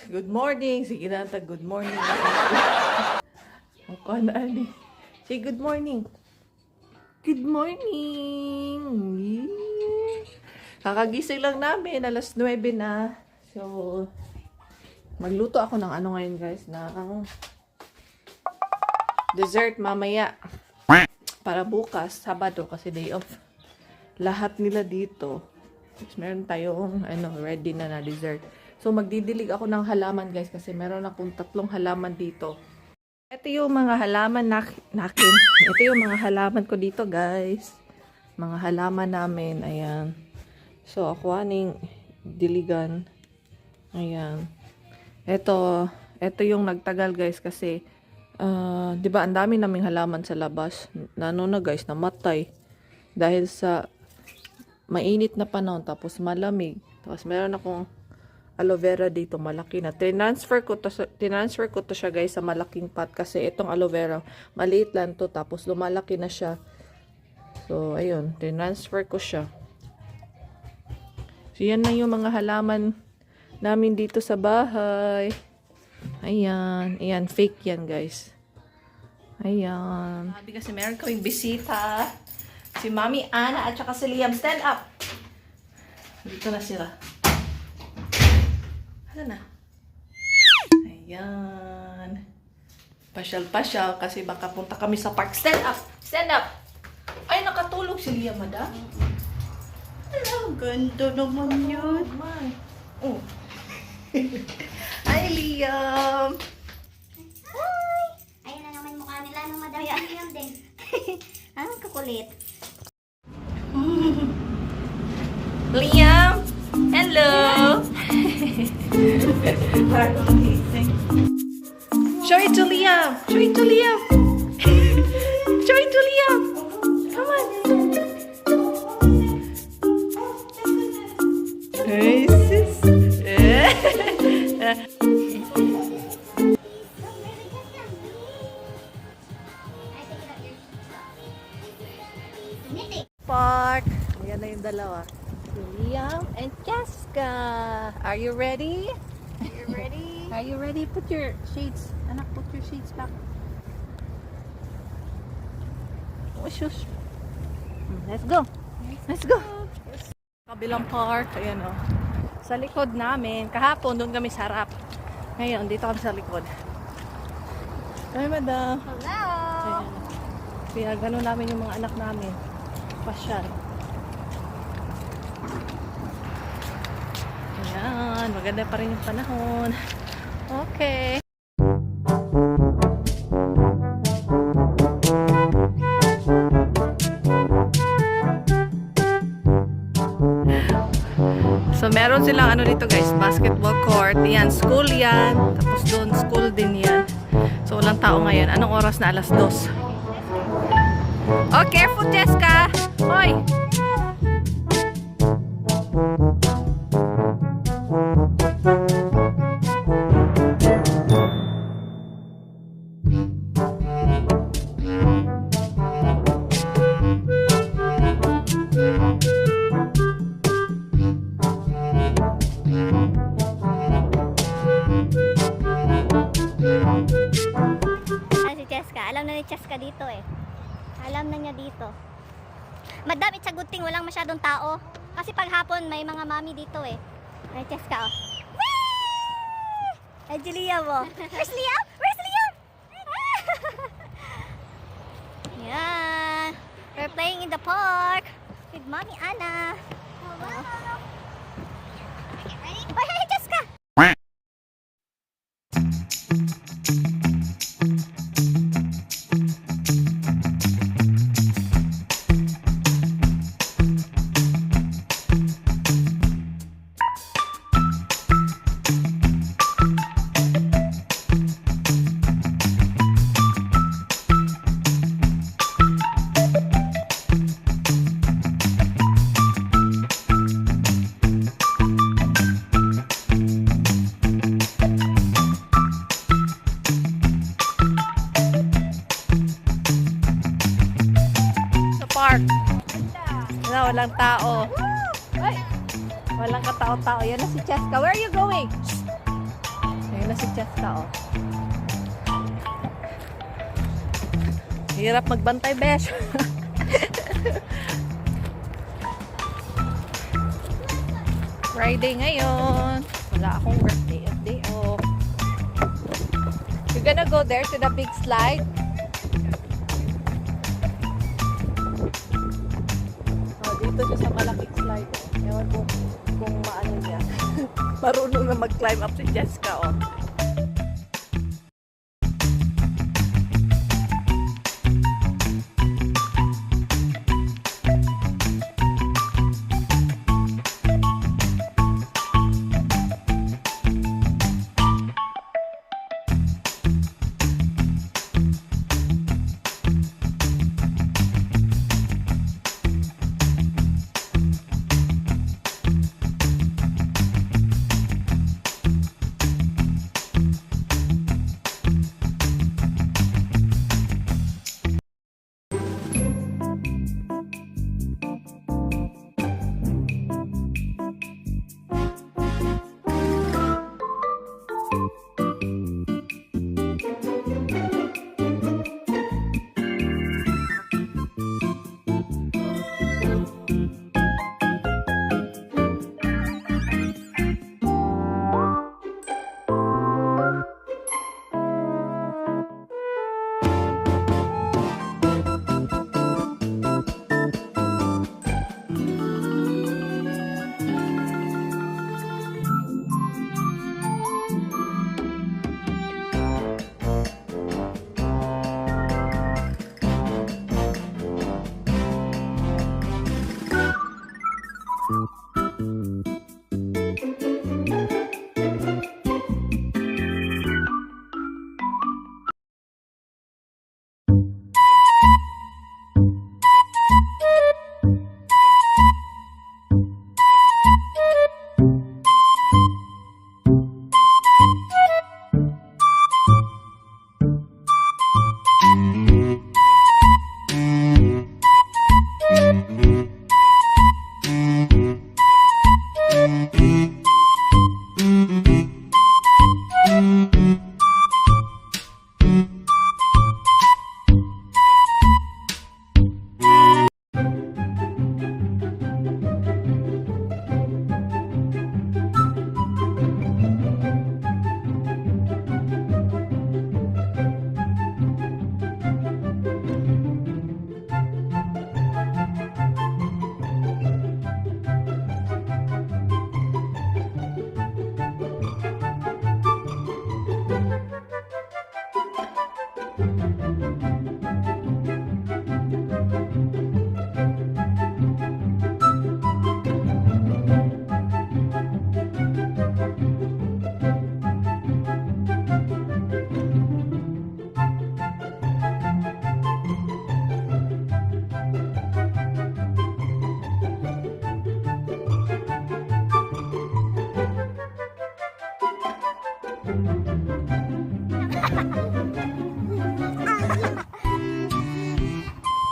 Good morning. Sige na, good morning. Ang kanali. Say good morning. Good morning. Kakagising lang namin. Alas 9 na. So, magluto ako ng ano ngayon guys. Ng dessert mamaya. Para bukas, Sabado kasi day off. Lahat nila dito. Meron tayong ready na dessert. So, magdidilig ako ng halaman guys kasi meron akong 3 halaman dito. Ito yung mga halaman nakin. Ito yung mga halaman ko dito guys. Mga halaman namin. Ayan. So, ako aning diligan. Ayan. Ito yung nagtagal guys kasi di ba ang dami naming halaman sa labas. Na guys, namatay. Dahil sa mainit na panahon tapos malamig. Tapos meron akong aloe vera dito, malaki na. Tinransfer ko to siya guys sa malaking pot kasi itong aloe vera, maliit lang to tapos lumalaki na siya. So, ayun, tinransfer ko siya. So, yan na yung mga halaman namin dito sa bahay. Ayan, ayan, fake yan guys. Ayan. Sabi kasi meron kaming bisita. Si Mami Ana at saka si Liam. Stand up! Dito na sila. Ano na? Ayan. Pasyal-pasyal kasi baka punta kami sa park. Stand up! Stand up! Ay, nakatulog si Liam, madam. Hello, ganda naman yun. Oh. Hi, Liam! Hi! Ayun na naman mukha nila ng madam Liam din. Ang kukulit. Liam! Hello! Show it to Liam! Show it to Liam! Show it to Liam! Come on! Hey, sis! Park! Ayan na yung dalawa. Liam and Jessica. Are you ready? Are you ready? Are you ready? Put your shades. Anak, put your shades back. Oh, shush. Let's go. Let's go. Kabilang park. Ayan o. Sa likod namin. Kahapon, doon kami sa harap. Ngayon, dito kami sa likod. Hi, madam. Hello! Ayan. Kaya gano'n namin yung mga anak namin. Pasyal. Ayan, maganda pa rin yung panahon. Okay. So, meron silang dito guys, basketball court. Yan, school yan. Tapos doon, school din yan. So, walang tao ngayon. Anong oras na? Alas 2. Oh, careful, Jessica! Hoy! Si Jessica, alam na ni Jessica dito eh. Alam na niya dito. Madam, it's a good thing walang masyadong tao. Kasi pag hapon may mga mami dito eh. Ay, Jessica oh. Whee! Ay, Liam oh. Where's Liam? Where's Liam? Yan. We're playing in the park with Mommy Ana. Hello. Ready? Bye, hey, Jessica! walang tao. Ay, walang katao-tao. Yan na si Cheska. Where are you going? Yun na si Cheska, oh. Hirap magbantay, besh. Friday ngayon. Wala akong workday at day off. You're gonna go there to the big slide? Oh, dito siya sa malaking slide. Ewan ko kung maano niya. Marunong na mag-climb up si Jessica, oh.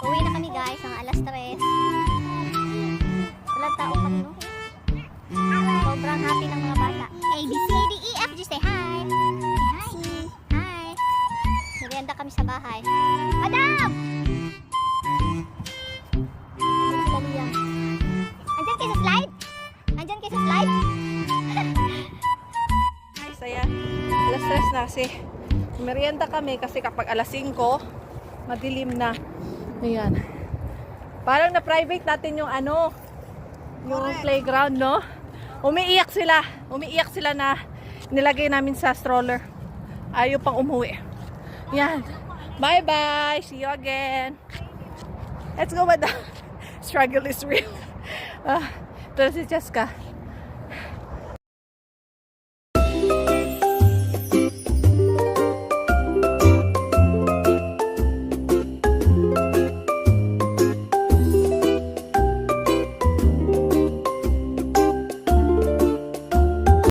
Uwi na kami guys, mga alas 3. Walang tao kami no. Sobrang happy ng mga bata. A, B, C, D, E, F, G, say hi. Say hi. Hi. Merienda kami sa bahay. Madam! Andyan sila Liam. Andyan kayo sa slide? Andyan kayo sa slide? Ay, saya. Alas 3 na kasi. Merienda kami kasi kapag alas 5, madilim na. Ayan. Parang na-private natin yung ano, yung playground, no? Umiiyak sila. Umiiyak sila na nilagay namin sa stroller. Ayaw pang umuwi. Yan. Bye-bye. See you again. Let's go, madam. Struggle is real. Ito si Jessica.